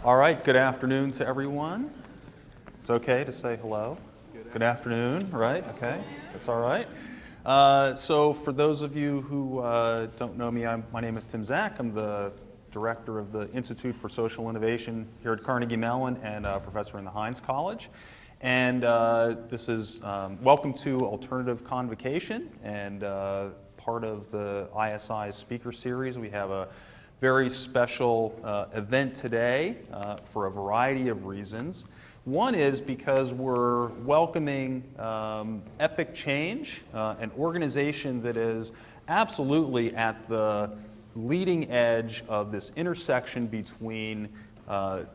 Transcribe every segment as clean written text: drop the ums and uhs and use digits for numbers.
All right, good afternoon to everyone. It's okay to say hello. Good afternoon, right? Okay, that's all right. So for those of you who don't know me, my name is Tim Zach. I'm the director of the Institute for Social Innovation here at Carnegie Mellon and a professor in the Heinz College. And this is welcome to Alternative Convocation and part of the ISI speaker series. We have a very special event today for a variety of reasons. One is because we're welcoming Epic Change, an organization that is absolutely at the leading edge of this intersection between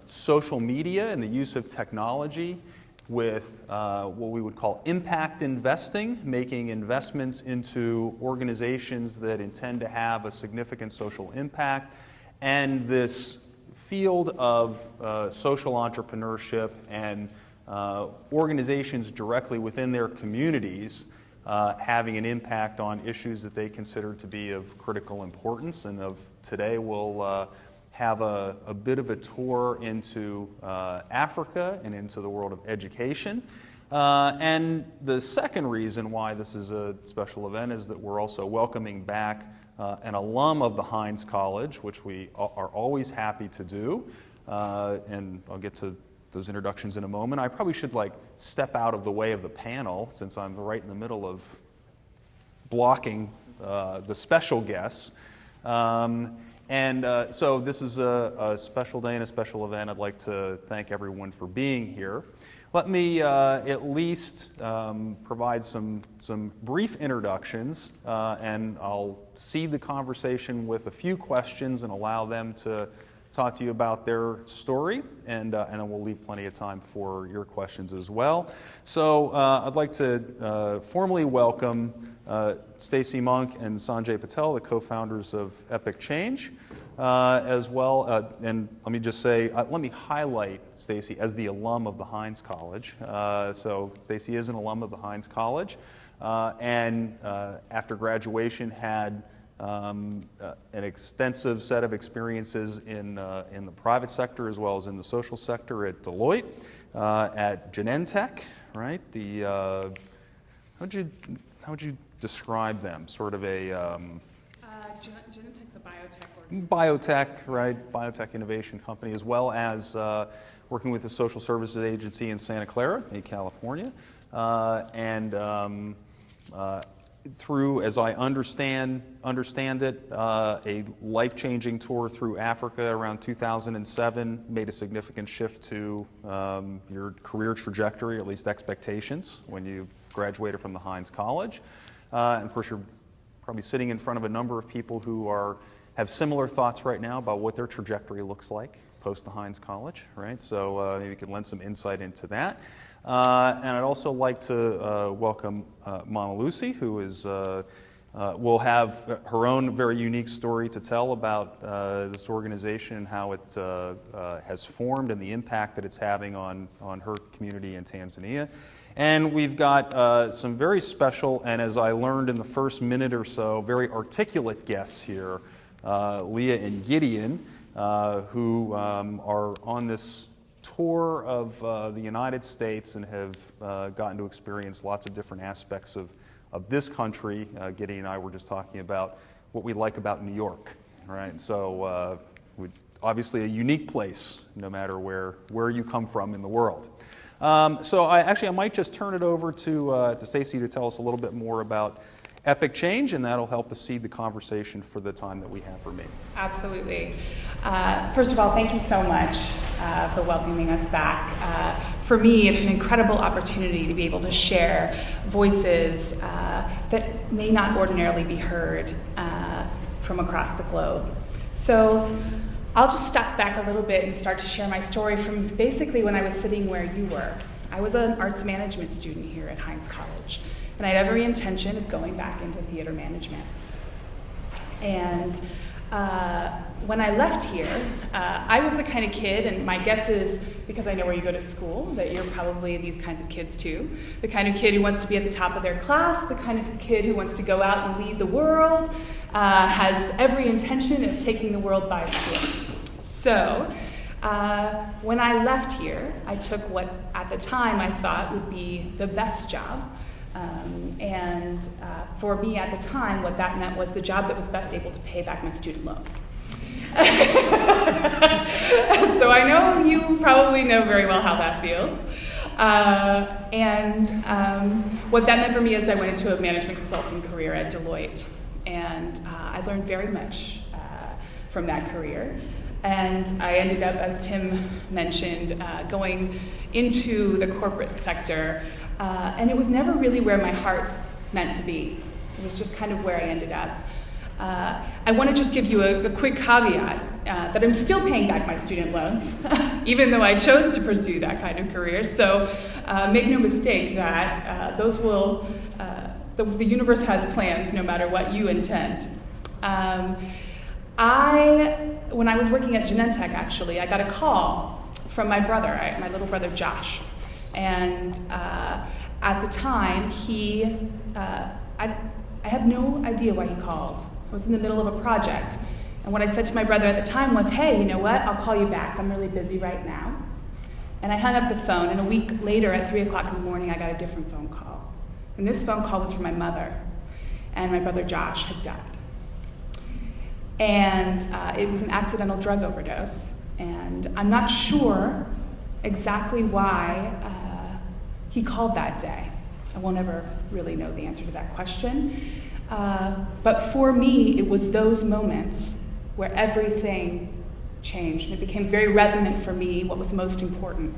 social media and the use of technology with what we would call impact investing, making investments into organizations that intend to have a significant social impact, and this field of social entrepreneurship and organizations directly within their communities having an impact on issues that they consider to be of critical importance. And today we'll have a bit of a tour into Africa and into the world of education. And the second reason why this is a special event is that we're also welcoming back an alum of the Heinz College, which we are always happy to do. And I'll get to those introductions in a moment. I probably should step out of the way of the panel since I'm right in the middle of blocking the special guests. So this is a special day and a special event. I'd like to thank everyone for being here. Let me at least provide some brief introductions, and I'll seed the conversation with a few questions and allow them to talk to you about their story, and then we'll leave plenty of time for your questions as well. So I'd like to formally welcome Stacy Monk and Sanjay Patel, the co-founders of Epic Change, as well. And let me just say, let me highlight Stacy as the alum of the Heinz College. So Stacy is an alum of the Heinz College, and after graduation had an extensive set of experiences in the private sector as well as in the social sector at Deloitte, at Genentech, right? How would you describe them? Sort of a Genentech's a biotech organization. Biotech, right? Biotech innovation company, as well as working with the social services agency in Santa Clara, California, and through, as I understand it, a life-changing tour through Africa around 2007 made a significant shift to your career trajectory, at least expectations, when you graduated from the Heinz College. And of course, you're probably sitting in front of a number of people who have similar thoughts right now about what their trajectory looks like post the Heinz College, right? So maybe you could lend some insight into that. And I'd also like to welcome Mama Lucy, who will have her own very unique story to tell about this organization and how it has formed and the impact that it's having on her community in Tanzania. And we've got some very special, and as I learned in the first minute or so, very articulate guests here, Leah and Gideon, who are on this tour of the United States and have gotten to experience lots of different aspects of this country. Gideon and I were just talking about what we like about New York, right? So obviously a unique place, no matter where you come from in the world. So I might just turn it over to Stacey to tell us a little bit more about Epic Change, and that'll help us seed the conversation for the time that we have remaining. Absolutely. First of all, thank you so much for welcoming us back. For me, it's an incredible opportunity to be able to share voices that may not ordinarily be heard from across the globe. So I'll just step back a little bit and start to share my story from basically when I was sitting where you were. I was an arts management student here at Heinz College, and I had every intention of going back into theater management. And when I left here, I was the kind of kid, and my guess is, because I know where you go to school, that you're probably these kinds of kids too. The kind of kid who wants to be at the top of their class, the kind of kid who wants to go out and lead the world, has every intention of taking the world by storm. So When I left here, I took what at the time I thought would be the best job. For me at the time, what that meant was the job that was best able to pay back my student loans. So I know you probably know very well how that feels. What that meant for me is I went into a management consulting career at Deloitte. And I learned very much from that career. And I ended up, as Tim mentioned, going into the corporate sector. And it was never really where my heart meant to be. It was just kind of where I ended up. I want to just give you a quick caveat that I'm still paying back my student loans, even though I chose to pursue that kind of career. So make no mistake that those will, the universe has plans no matter what you intend. When I was working at Genentech, actually, I got a call from my brother, my little brother Josh. And at the time, I have no idea why he called. I was in the middle of a project. And what I said to my brother at the time was, hey, you know what? I'll call you back. I'm really busy right now. And I hung up the phone. And a week later, at 3 o'clock in the morning, I got a different phone call. And this phone call was from my mother. And my brother Josh had died. And it was an accidental drug overdose. And I'm not sure exactly why he called that day. I won't ever really know the answer to that question. But for me, it was those moments where everything changed. And it became very resonant for me what was most important.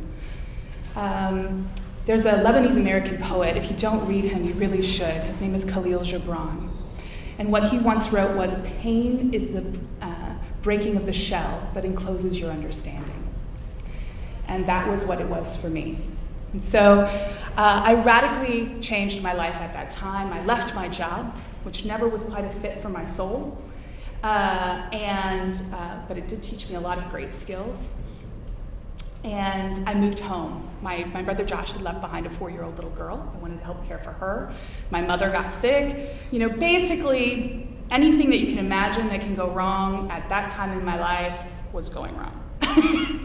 There's a Lebanese-American poet. If you don't read him, you really should. His name is Khalil Gibran. And what he once wrote was, pain is the breaking of the shell that encloses your understanding. And that was what it was for me. And so I radically changed my life at that time. I left my job, which never was quite a fit for my soul. But it did teach me a lot of great skills. And I moved home. My brother Josh had left behind a 4-year-old little girl. I wanted to help care for her. My mother got sick. You know, basically anything that you can imagine that can go wrong at that time in my life was going wrong.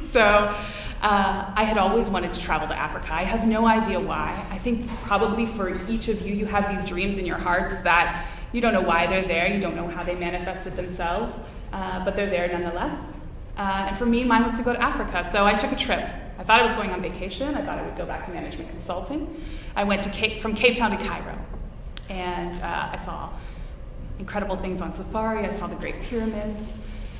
So I had always wanted to travel to Africa. I have no idea why. I think probably for each of you, you have these dreams in your hearts that you don't know why they're there. You don't know how they manifested themselves, but they're there nonetheless. And for me, mine was to go to Africa. So I took a trip. I thought I was going on vacation. I thought I would go back to management consulting. I went from Cape Town to Cairo. And I saw incredible things on safari. I saw the Great Pyramids.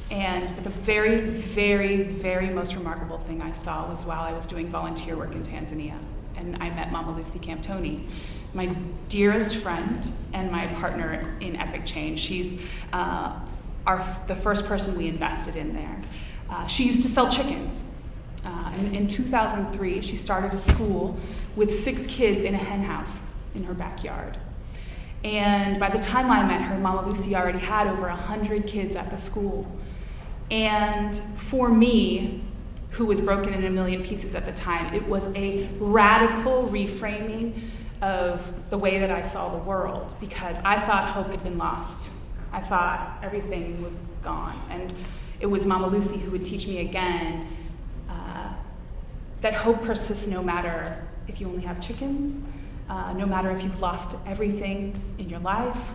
And the very, very, very most remarkable thing I saw was while I was doing volunteer work in Tanzania. And I met Mama Lucy Camptoni, my dearest friend and my partner in Epic Change. She's the first person we invested in there. She used to sell chickens. In 2003, she started a school with 6 kids in a hen house in her backyard. And by the time I met her, Mama Lucy already had over 100 kids at the school. And for me, who was broken in a million pieces at the time, it was a radical reframing of the way that I saw the world, because I thought hope had been lost. I thought everything was gone. And it was Mama Lucy who would teach me again that hope persists no matter if you only have chickens, no matter if you've lost everything in your life.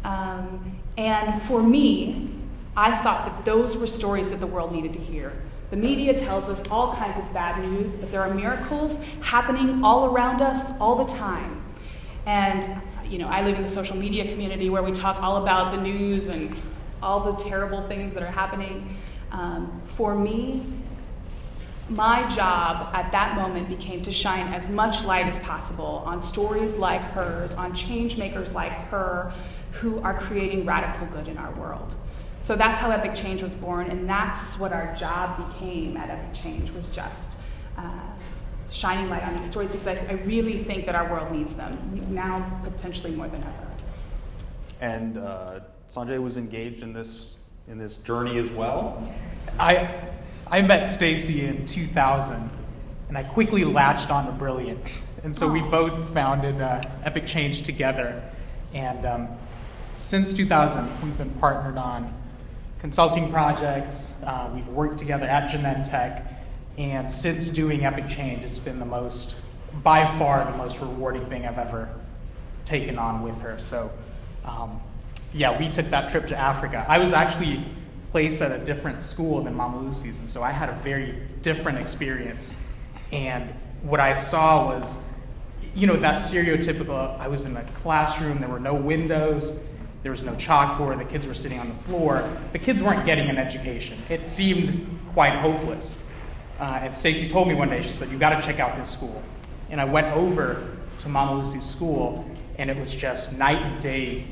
And for me, I thought that those were stories that the world needed to hear. The media tells us all kinds of bad news, but there are miracles happening all around us all the time. And you know, I live in the social media community where we talk all about the news and all the terrible things that are happening. For me, my job at that moment became to shine as much light as possible on stories like hers, on change makers like her, who are creating radical good in our world. So that's how Epic Change was born, and that's what our job became at Epic Change, was just shining light on these stories, because I really think that our world needs them, now potentially more than ever. And Sanjay was engaged in this journey as well? I met Stacy in 2000, and I quickly latched on to brilliance. And so we both founded Epic Change together. And since 2000, we've been partnered on consulting projects. We've worked together at Genentech, and since doing Epic Change, it's been by far the most rewarding thing I've ever taken on with her. So, we took that trip to Africa. I was actually placed at a different school than Mama Lucy's, and so I had a very different experience. And what I saw was, that stereotypical, I was in a classroom, there were no windows, there was no chalkboard, the kids were sitting on the floor. The kids weren't getting an education. It seemed quite hopeless. And Stacy told me one day, she said, "You gotta check out this school." And I went over to Mama Lucy's school, and it was just night and day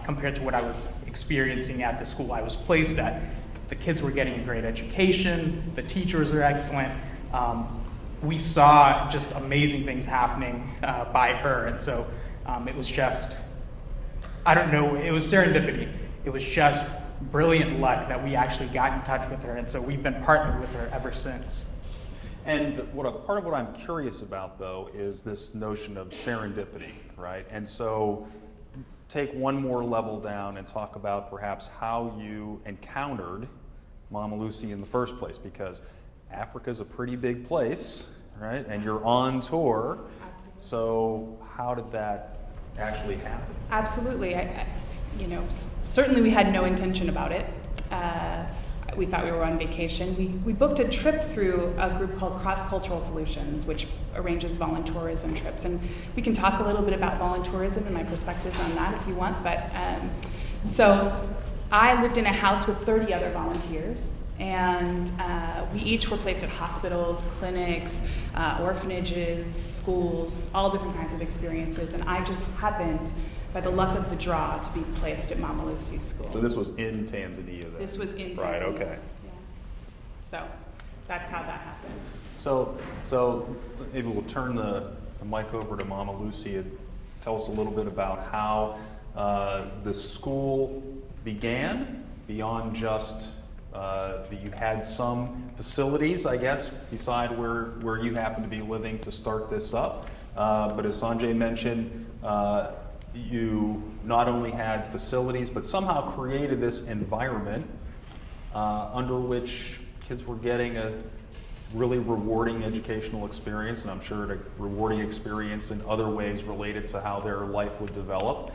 compared to what I was experiencing at the school I was placed at. The kids were getting a great education, the teachers are excellent. We saw just amazing things happening by her, and so it was just, I don't know, it was serendipity. It was just brilliant luck that we actually got in touch with her, and so we've been partnered with her ever since. And part of what I'm curious about, though, is this notion of serendipity, right? And so take one more level down and talk about perhaps how you encountered Mama Lucy in the first place, because Africa's a pretty big place, right? And you're on tour. Absolutely. So how did that actually happen? Absolutely. Certainly we had no intention about it. We thought we were on vacation. We booked a trip through a group called Cross Cultural Solutions, which arranges voluntourism trips. And we can talk a little bit about voluntourism and my perspectives on that if you want. But so I lived in a house with 30 other volunteers. And we each were placed at hospitals, clinics, orphanages, schools, all different kinds of experiences. And I just happened, by the luck of the draw, to be placed at Mama Lucy's school. So this was in Tanzania then? This was in Tanzania. Right, okay. Yeah. So that's how that happened. So maybe we'll turn the mic over to Mama Lucy and tell us a little bit about how the school began, beyond just that you had some facilities, I guess, beside where you happen to be living to start this up. But as Sanjay mentioned, you not only had facilities, but somehow created this environment under which kids were getting a really rewarding educational experience, and I'm sure a rewarding experience in other ways related to how their life would develop.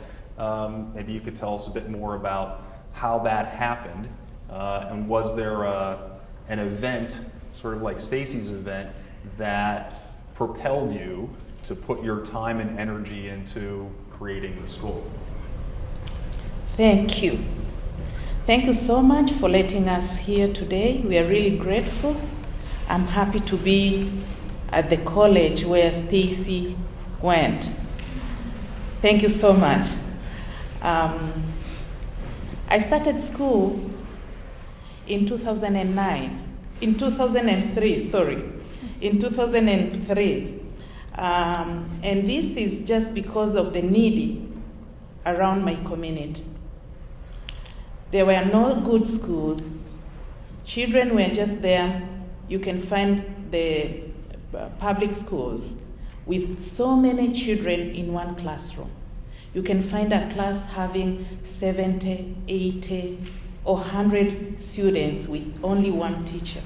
Maybe you could tell us a bit more about how that happened, and was there an event, sort of like Stacy's event, that propelled you to put your time and energy into creating the school? Thank you. Thank you so much for letting us here today. We are really grateful. I'm happy to be at the college where Stacy went. Thank you so much. I started school in 2003. In 2003. And this is just because of the needy around my community. There were no good schools. Children were just there. You can find the public schools with so many children in one classroom. You can find a class having 70, 80, or 100 students with only one teacher.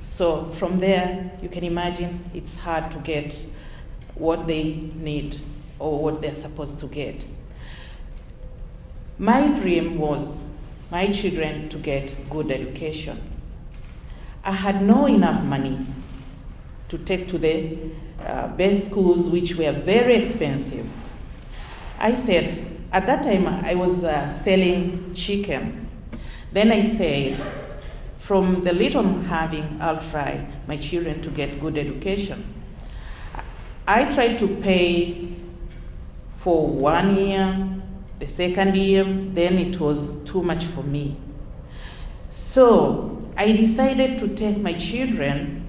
So from there, you can imagine it's hard to get what they need or what they're supposed to get. My dream was my children to get good education. I had no enough money to take to the best schools, which were very expensive. I said, at that time I was selling chicken. Then I said, from the little I'm having, I'll try my children to get good education. I tried to pay for 1 year, the second year, then it was too much for me. So I decided to take my children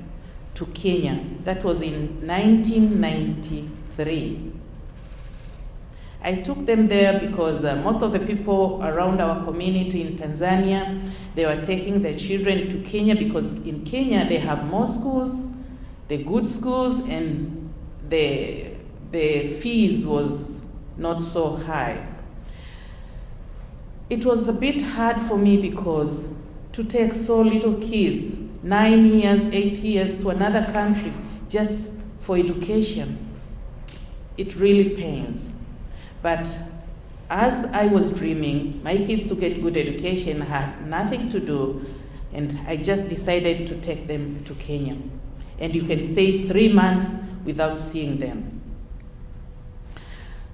to Kenya. That was in 1993. I took them there because most of the people around our community in Tanzania, they were taking their children to Kenya because in Kenya they have more schools, the good schools, and the fees was not so high. it was a bit hard for me because to take so little kids, 9 years, 8 years, to another country just for education, it really pains. But as I was dreaming, my kids to get good education had nothing to do, and I just decided to take them to Kenya. And you can stay 3 months without seeing them.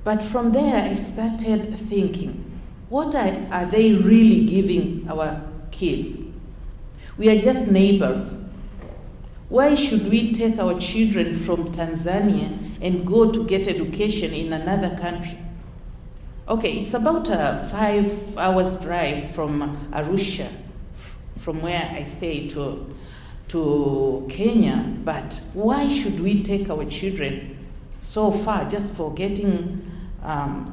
But from there, I started thinking, what are they really giving our kids? We are just neighbors. Why should we take our children from Tanzania and go to get education in another country? Okay, it's about a 5 hours drive from Arusha, from where I stay, to Kenya, but why should we take our children so far just for getting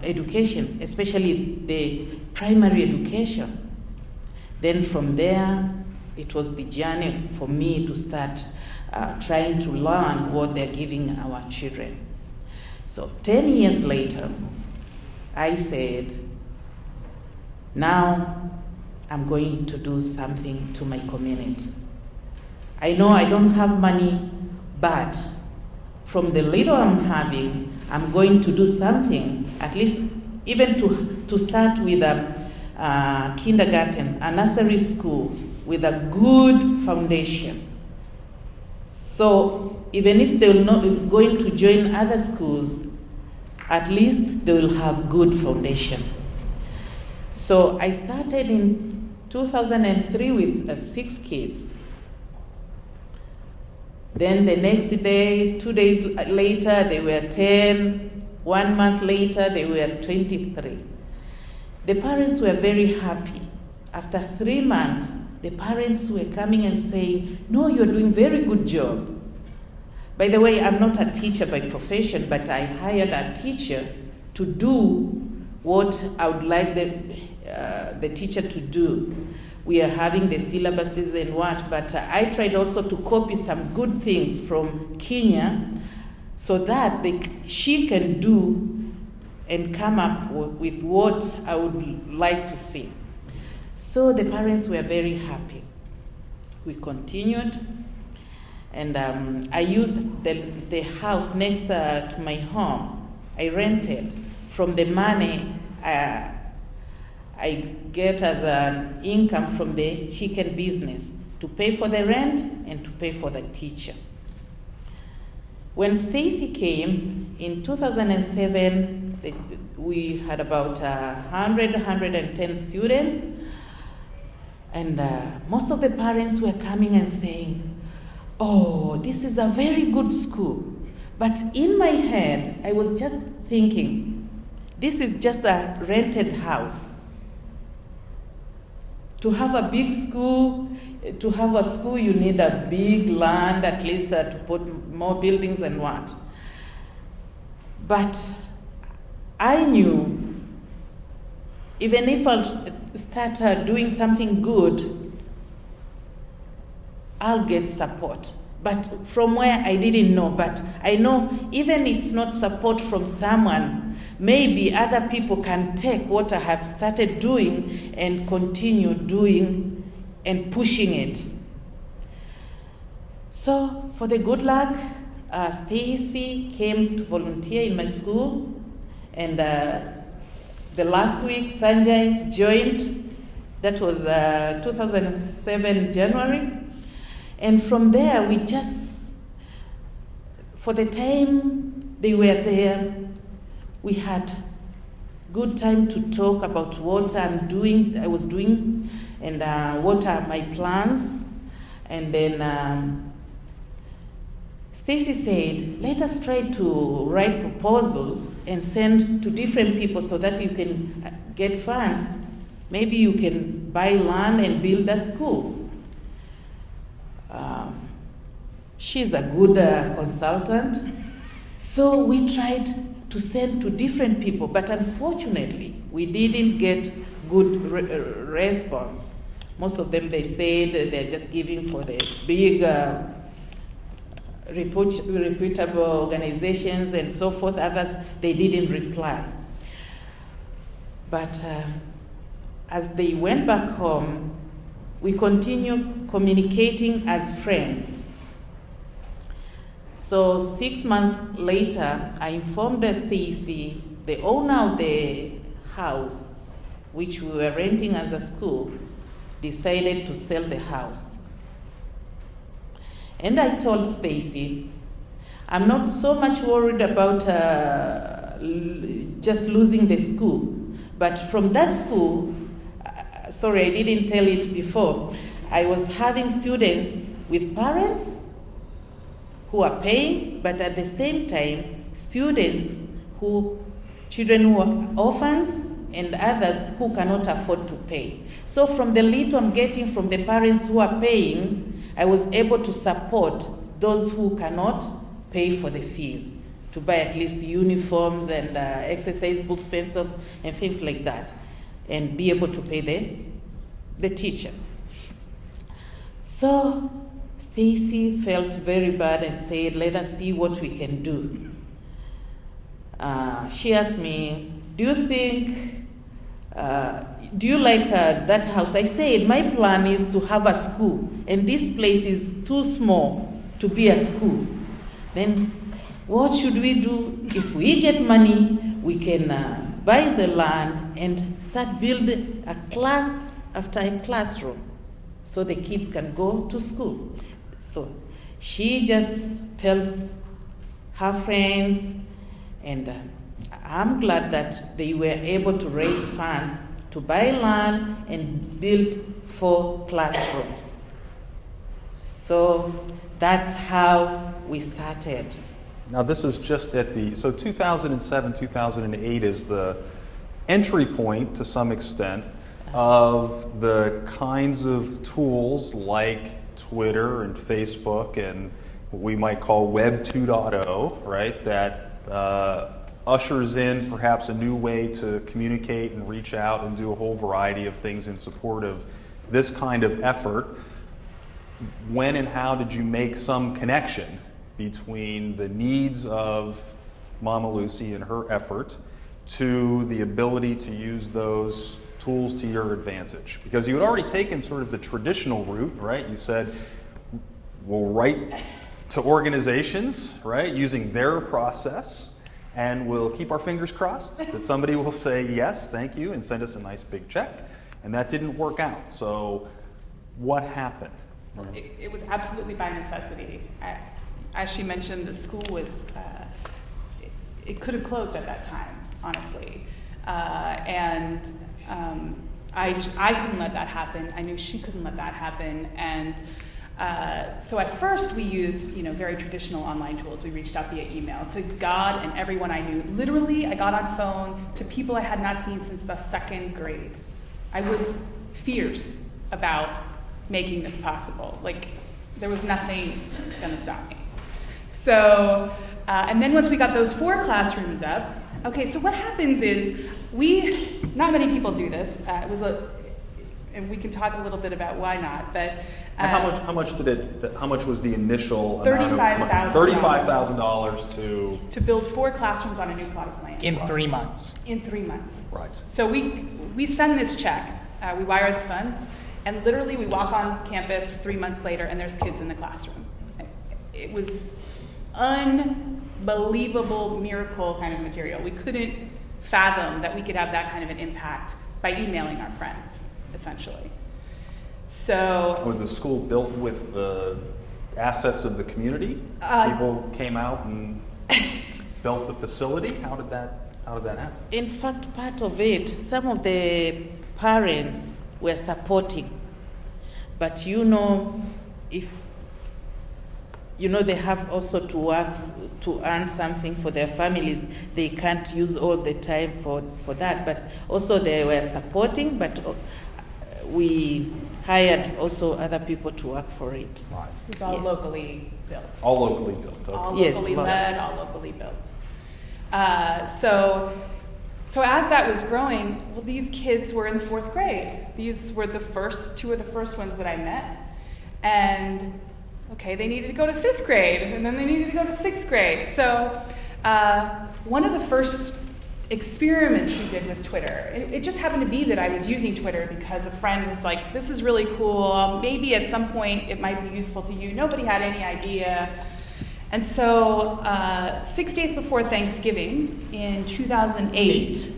education, especially the primary education? Then from there, it was the journey for me to start trying to learn what they're giving our children. So 10 years later, I said, now I'm going to do something to my community. I know I don't have money, but from the little I'm having, I'm going to do something, at least even to start with a kindergarten, a nursery school with a good foundation. So even if they're not going to join other schools, at least they will have good foundation. So I started in 2003 with 6 kids. Then the next day, 2 days later, they were 10. 1 month later, they were 23. The parents were very happy. After 3 months, the parents were coming and saying, no, you're doing very good job. By the way, I'm not a teacher by profession, but I hired a teacher to do what I would like the teacher to do. We are having the syllabuses and what, but I tried also to copy some good things from Kenya so that she can do and come up with what I would like to see. So the parents were very happy. We continued, and I used the house next to my home. I rented from the money I get as an income from the chicken business to pay for the rent and to pay for the teacher. When Stacy came in 2007, we had about 110 students, and most of the parents were coming and saying, oh, this is a very good school. But in my head, I was just thinking, this is just a rented house. To have a big school, you need a big land, at least to put more buildings and what. But I knew, even if I'll start doing something good, I'll get support. But from where I didn't know, but I know even it's not support from someone, maybe other people can take what I have started doing and continue doing and pushing it. So for the good luck, Stacy came to volunteer in my school, and the last week Sanjay joined. That was 2007 January. And from there, we just, for the time they were there, we had good time to talk about what I was doing, and what are my plans. And then Stacy said, let us try to write proposals and send to different people so that you can get funds. Maybe you can buy land and build a school. She's a good consultant. So we tried to send to different people, but unfortunately, we didn't get good response. Most of them, they said they're just giving for the big reputable organizations and so forth. Others, they didn't reply. But as they went back home, we continued communicating as friends. So 6 months later, I informed Stacy, the owner of the house, which we were renting as a school, decided to sell the house. And I told Stacy, I'm not so much worried about just losing the school, but from that school, sorry, I didn't tell it before, I was having students with parents who are paying, but at the same time, children who are orphans and others who cannot afford to pay. So from the little I'm getting from the parents who are paying, I was able to support those who cannot pay for the fees, to buy at least uniforms and exercise books, pencils, and things like that, and be able to pay the teacher. So Stacy felt very bad and said, let us see what we can do. She asked me, do you like that house? I said, my plan is to have a school, and this place is too small to be a school. Then what should we do? If we get money, we can buy the land and start building a class after a classroom so the kids can go to school. So she just told her friends, and I'm glad that they were able to raise funds to buy land and build 4 classrooms. So that's how we started. Now this is just so 2007, 2008 is the entry point to some extent of the kinds of tools like Twitter and Facebook and what we might call Web 2.0, right, that ushers in perhaps a new way to communicate and reach out and do a whole variety of things in support of this kind of effort. When and how did you make some connection between the needs of Mama Lucy and her effort to the ability to use those tools to your advantage? Because you had already taken sort of the traditional route, right? You said, we'll write to organizations, right, using their process, and we'll keep our fingers crossed that somebody will say yes, thank you, and send us a nice big check. And that didn't work out. So what happened? It was absolutely by necessity. As she mentioned, the school was, it could have closed at that time, honestly. I couldn't let that happen. I knew she couldn't let that happen. And so at first we used, very traditional online tools. We reached out via email to God and everyone I knew. Literally, I got on phone to people I had not seen since the 2nd grade. I was fierce about making this possible. Like, there was nothing gonna stop me. So, and then once we got those 4 classrooms up, okay, so what happens is not many people do this. And we can talk a little bit about why not, but. And how much was the initial $35,000. $35,000 to build 4 classrooms on a new plot of land. In 3 months. In 3 months. Right. So we send this check, we wire the funds, and literally we walk on campus 3 months later and there's kids in the classroom. It was unbelievable miracle kind of material. We couldn't fathom that we could have that kind of an impact by emailing our friends, essentially. So was the school built with the assets of the community? People came out and built the facility? How did that happen? In fact, part of it, some of the parents were supporting. But if they have also to work to earn something for their families, they can't use all the time for that. But also they were supporting, but we hired also other people to work for it. Right. It was all locally built. All locally built. Okay. All locally led, all locally built. So as that was growing, well, these kids were in the 4th grade. These were 2 of the first ones that I met. And okay, they needed to go to 5th grade, and then they needed to go to 6th grade. So one of the first experiments we did with Twitter. It just happened to be that I was using Twitter because a friend was like, this is really cool, maybe at some point it might be useful to you. Nobody had any idea. And so 6 days before Thanksgiving in 2008,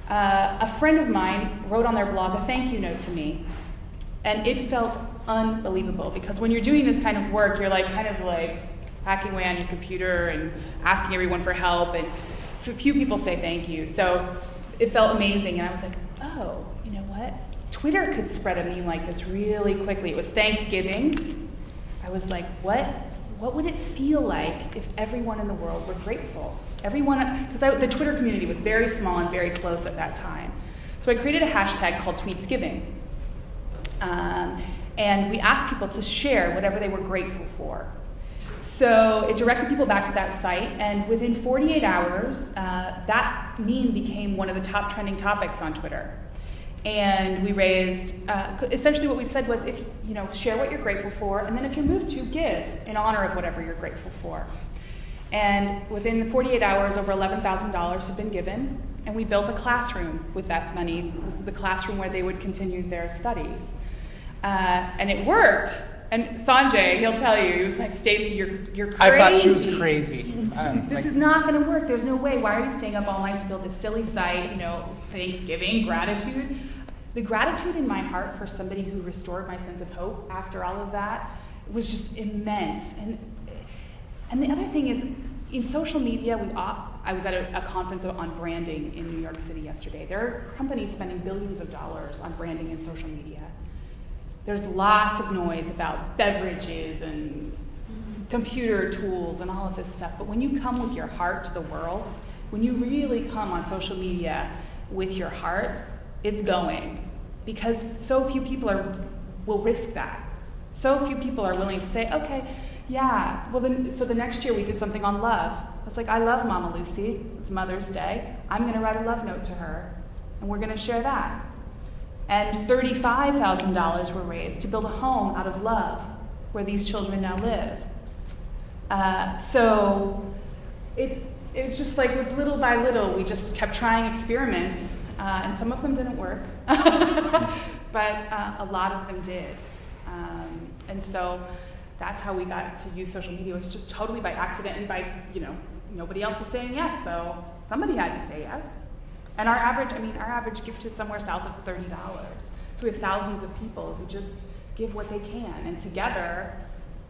a friend of mine wrote on their blog a thank you note to me. And it felt unbelievable because when you're doing this kind of work, you're like kind of like hacking away on your computer and asking everyone for help, and few people say thank you. So it felt amazing, and I was like, oh, you know what? Twitter could spread a meme like this really quickly. It was Thanksgiving. I was like, what would it feel like if everyone in the world were grateful? Everyone, because the Twitter community was very small and very close at that time. So I created a hashtag called Tweetsgiving. And we asked people to share whatever they were grateful for. So it directed people back to that site, and within 48 hours, that meme became one of the top trending topics on Twitter. And we raised, essentially what we said was, if share what you're grateful for, and then if you're moved to, give in honor of whatever you're grateful for. And within the 48 hours, over $11,000 had been given, and we built a classroom with that money. It was the classroom where they would continue their studies. And it worked. And Sanjay, he'll tell you, he was like, Stacy, you're crazy. I thought she was crazy. This is not going to work. There's no way. Why are you staying up all night to build this silly site? Thanksgiving, gratitude. The gratitude in my heart for somebody who restored my sense of hope after all of that was just immense. And the other thing is, in social media, I was at a conference on branding in New York City yesterday. There are companies spending billions of dollars on branding in social media. There's lots of noise about beverages and computer tools and all of this stuff. But when you come with your heart to the world, when you really come on social media with your heart, it's going. Because so few people will risk that. So few people are willing to say, okay, yeah, well then, so the next year we did something on love. I was like, I love Mama Lucy. It's Mother's Day. I'm going to write a love note to her, and we're going to share that. And $35,000 were raised to build a home out of love where these children now live. So it just like was little by little. We just kept trying experiments, and some of them didn't work, but a lot of them did. And so that's how we got to use social media. It was just totally by accident, and by, nobody else was saying yes, so somebody had to say yes. And our average gift is somewhere south of $30. So we have thousands of people who just give what they can. And together,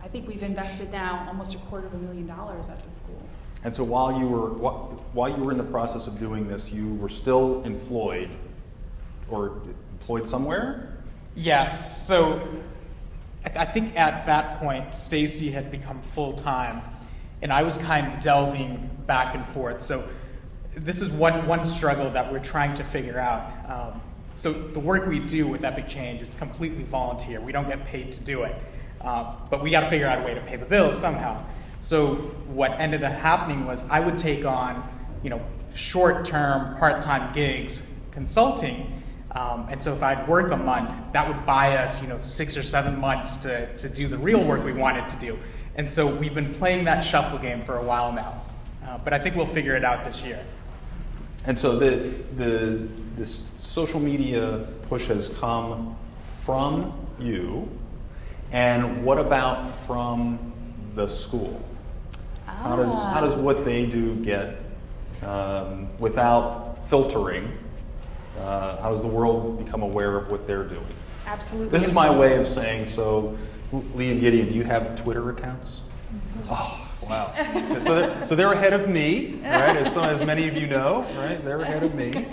I think we've invested now almost $250,000 at the school. And so while you were in the process of doing this, you were still employed somewhere? Yes. So I think at that point, Stacy had become full-time, and I was kind of delving back and forth. So this is one struggle that we're trying to figure out. So the work we do with Epic Change, it's completely volunteer. We don't get paid to do it. But we got to figure out a way to pay the bills somehow. So what ended up happening was I would take on, short-term, part-time gigs consulting. And so if I'd work a month, that would buy us, 6 or 7 months to do the real work we wanted to do. And so we've been playing that shuffle game for a while now. But I think we'll figure it out this year. And so this social media push has come from you, and what about from the school? How does what they do get, without filtering, how does the world become aware of what they're doing? Absolutely. This is my way of saying, so Lee and Gideon, do you have Twitter accounts? Mm-hmm. Oh. Wow. So they're ahead of me, right? As many of you know, right? They're ahead of me.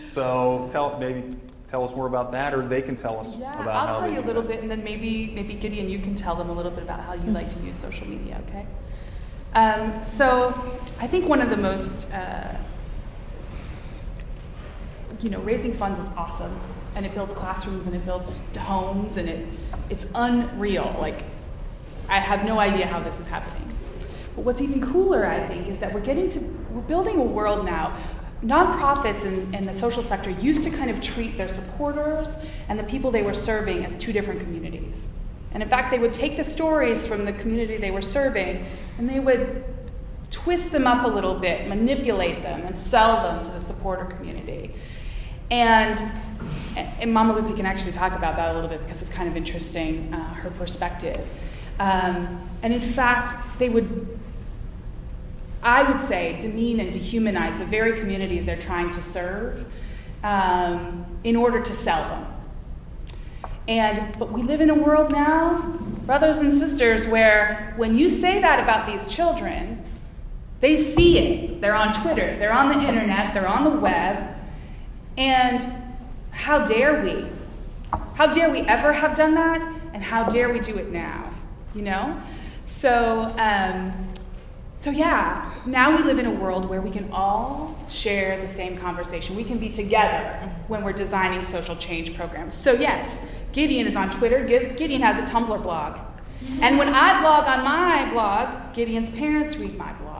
So tell us more about that, or they can tell us about how they do that. I'll tell you a little bit, and then maybe Gideon, you can tell them a little bit about how you like to use social media, okay? So I think one of the most, raising funds is awesome, and it builds classrooms, and it builds homes, and it's unreal. Like, I have no idea how this is happening. But what's even cooler, I think, is that we're building a world now. Nonprofits and the social sector used to kind of treat their supporters and the people they were serving as two different communities. And in fact, they would take the stories from the community they were serving and they would twist them up a little bit, manipulate them, and sell them to the supporter community. And Mama Lucy can actually talk about that a little bit because it's kind of interesting, her perspective. And in fact, I would say, demean and dehumanize the very communities they're trying to serve in order to sell them. But we live in a world now, brothers and sisters, where when you say that about these children, they see it. They're on Twitter, they're on the internet, they're on the web, and how dare we? How dare we ever have done that? And how dare we do it now? You know? So yeah, now we live in a world where we can all share the same conversation. We can be together when we're designing social change programs. So yes, Gideon is on Twitter. Gideon has a Tumblr blog. And when I blog on my blog, Gideon's parents read my blog.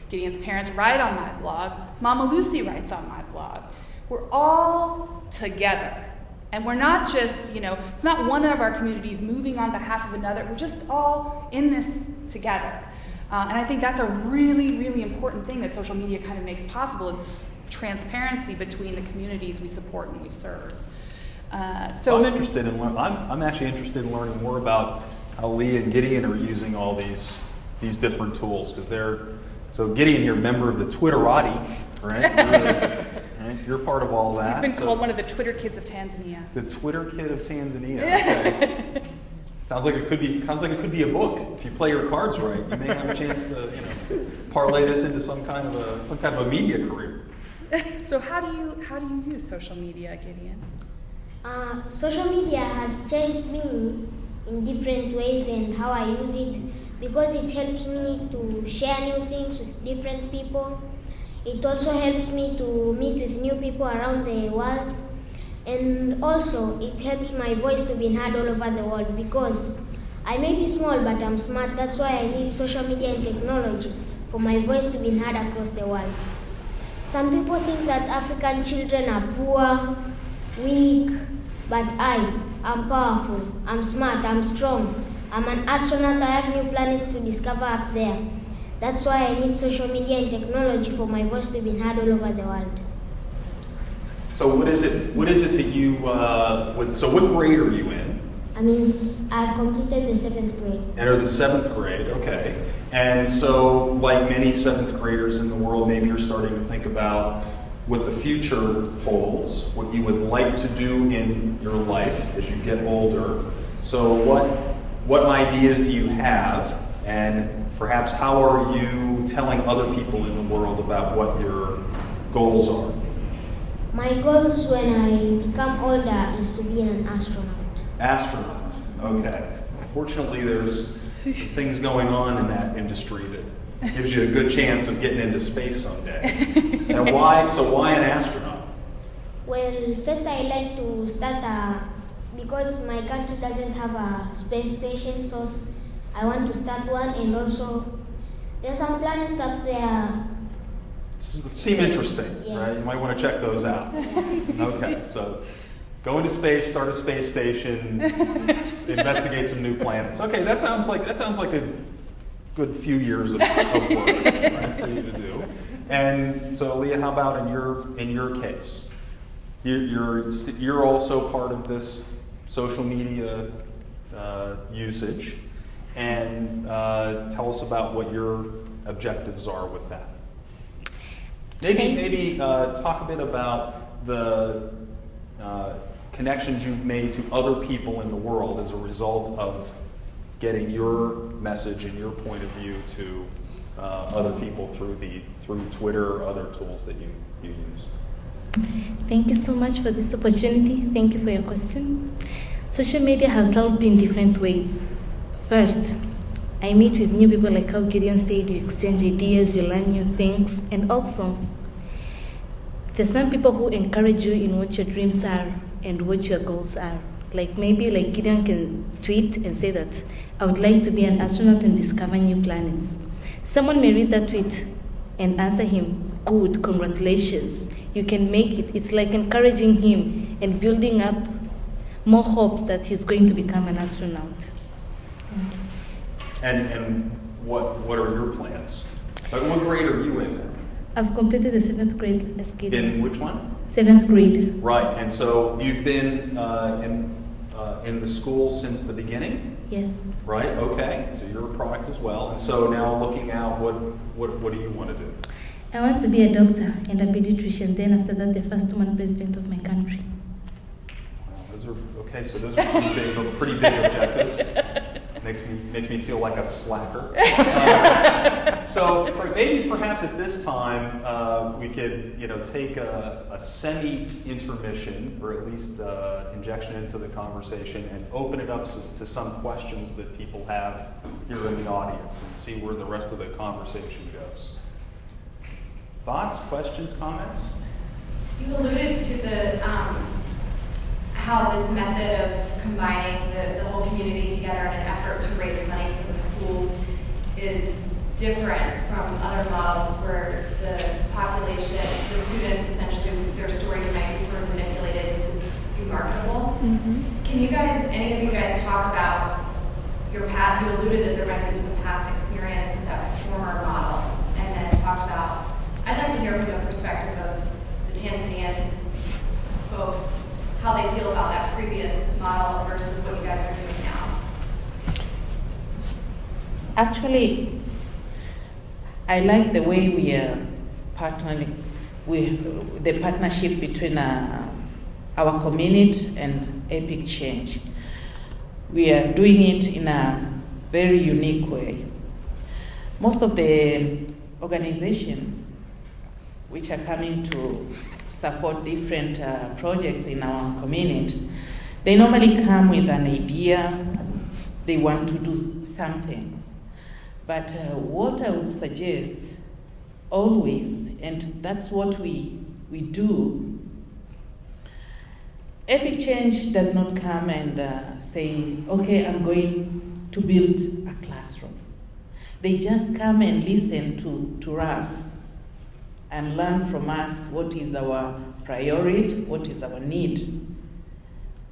Gideon's parents write on my blog. Mama Lucy writes on my blog. We're all together. And we're not just, it's not one of our communities moving on behalf of another. We're just all in this together. And I think that's a really, really important thing that social media kind of makes possible, is transparency between the communities we support and we serve. So I'm interested in I'm actually interested in learning more about how Leah and Gideon are using all these different tools, because so Gideon here, member of the Twitterati, right? You're part of all that. He's been called one of the Twitter kids of Tanzania. The Twitter kid of Tanzania. Okay. Sounds like it could be a book. If you play your cards right, you may have a chance to parlay this into some kind of a media career. So how do you use social media, Gideon? Social media has changed me in different ways and how I use it, because it helps me to share new things with different people. It also helps me to meet with new people around the world. And also, it helps my voice to be heard all over the world, because I may be small, but I'm smart. That's why I need social media and technology for my voice to be heard across the world. Some people think that African children are poor, weak, but I'm powerful, I'm smart, I'm strong. I'm an astronaut, I have new planets to discover up there. That's why I need social media and technology for my voice to be heard all over the world. So what is it that you, so what grade are you in? I've completed the 7th grade. Enter the 7th grade, okay. And so, like many 7th graders in the world, maybe you're starting to think about what the future holds, what you would like to do in your life as you get older. So what ideas do you have, and perhaps how are you telling other people in the world about what your goals are? My goals when I become older is to be an astronaut. Astronaut, okay. Fortunately, there's things going on in that industry that gives you a good chance of getting into space someday. And why an astronaut? Well, first I like to start because my country doesn't have a space station, so I want to start one, and also there's some planets up there. Seem interesting, yes. Right? You might want to check those out. Okay, so go into space, start a space station, investigate some new planets. Okay, that sounds like a good few years of work, right, for you to do. And so, Leah, how about in your case? You're also part of this social media usage, and tell us about what your objectives are with that. Maybe talk a bit about the connections you've made to other people in the world as a result of getting your message and your point of view to other people through Twitter or other tools that you use. Thank you so much for this opportunity. Thank you for your question. Social media has helped me in different ways. First, I meet with new people, like how Gideon said, you exchange ideas, you learn new things, and also there's some people who encourage you in what your dreams are and what your goals are. Like Gideon can tweet and say that I would like to be an astronaut and discover new planets. Someone may read that tweet and answer him, good, congratulations, you can make it. It's like encouraging him and building up more hopes that he's going to become an astronaut. And what are your plans? What grade are you in? I've completed the 7th grade as kid. In which one? 7th grade. Right, and so you've been in the school since the beginning? Yes. Right, okay, so you're a product as well. And so now looking out, what do you want to do? I want to be a doctor and a pediatrician, then after that the first woman president of my country. Those are okay. So those are pretty big objectives. Makes me feel like a slacker. So maybe perhaps at this time we could take a semi-intermission, or at least injection into the conversation, and open it up to some questions that people have here in the audience, and see where the rest of the conversation goes. Thoughts, questions, comments? You alluded to the how this method of combining the whole community together in an effort to raise money for the school is different from other models where the population, the students, essentially their stories might be sort of manipulated to be marketable. Mm-hmm. Can you guys, any of you guys, talk about your path? You alluded that there might be some past experience with that former model, and then talk about, I'd like to hear from the perspective of the Tanzanian folks, how they feel about that previous model versus what you guys are doing now. Actually, I like the way we are partnering with the partnership between our community and Epic Change. We are doing it in a very unique way. Most of the organizations which are coming to support different projects in our community, they normally come with an idea, they want to do something. But what I would suggest always, and that's what we do, Epic Change does not come and say, okay, I'm going to build a classroom. They just come and listen to us and learn from us what is our priority, what is our need.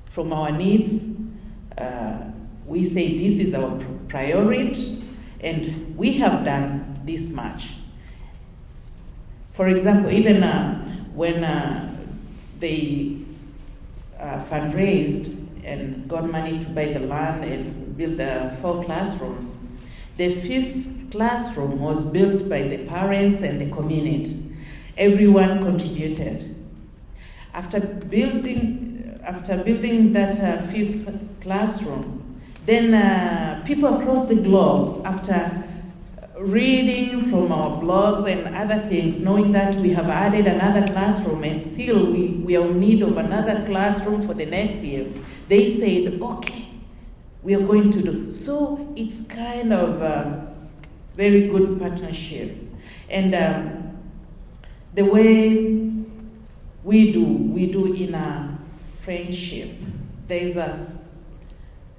From our needs, we say this is our priority, and we have done this much. For example, even when they fundraised and got money to buy the land and build 4 classrooms, the 5th classroom was built by the parents and the community. Everyone contributed. After building that 5th classroom, then people across the globe, after reading from our blogs and other things, knowing that we have added another classroom and still we are in need of another classroom for the next year, they said, okay, we are going to do. So it's kind of a very good partnership. And the way we do in a friendship. There is a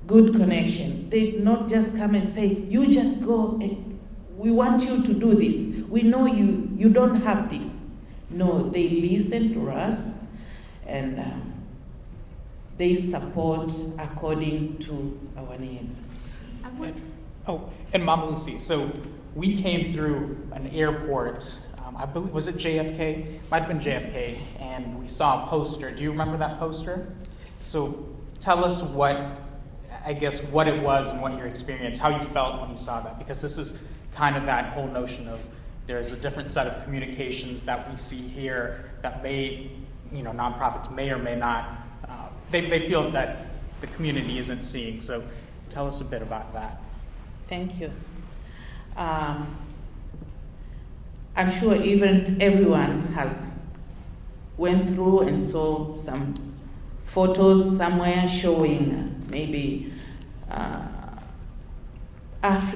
good connection. They not just come and say, you just go and we want you to do this. We know you don't have this. No, they listen to us and they support according to our needs. And Mama Lucy, so we came through an airport, I believe, was it JFK? Might have been JFK, and we saw a poster. Do you remember that poster? So tell us what it was and what your experience, how you felt when you saw that, because this is kind of that whole notion of there's a different set of communications that we see here that may, nonprofits may or may not, they feel that the community isn't seeing. So tell us a bit about that. Thank you. I'm sure even everyone has went through and saw some photos somewhere showing maybe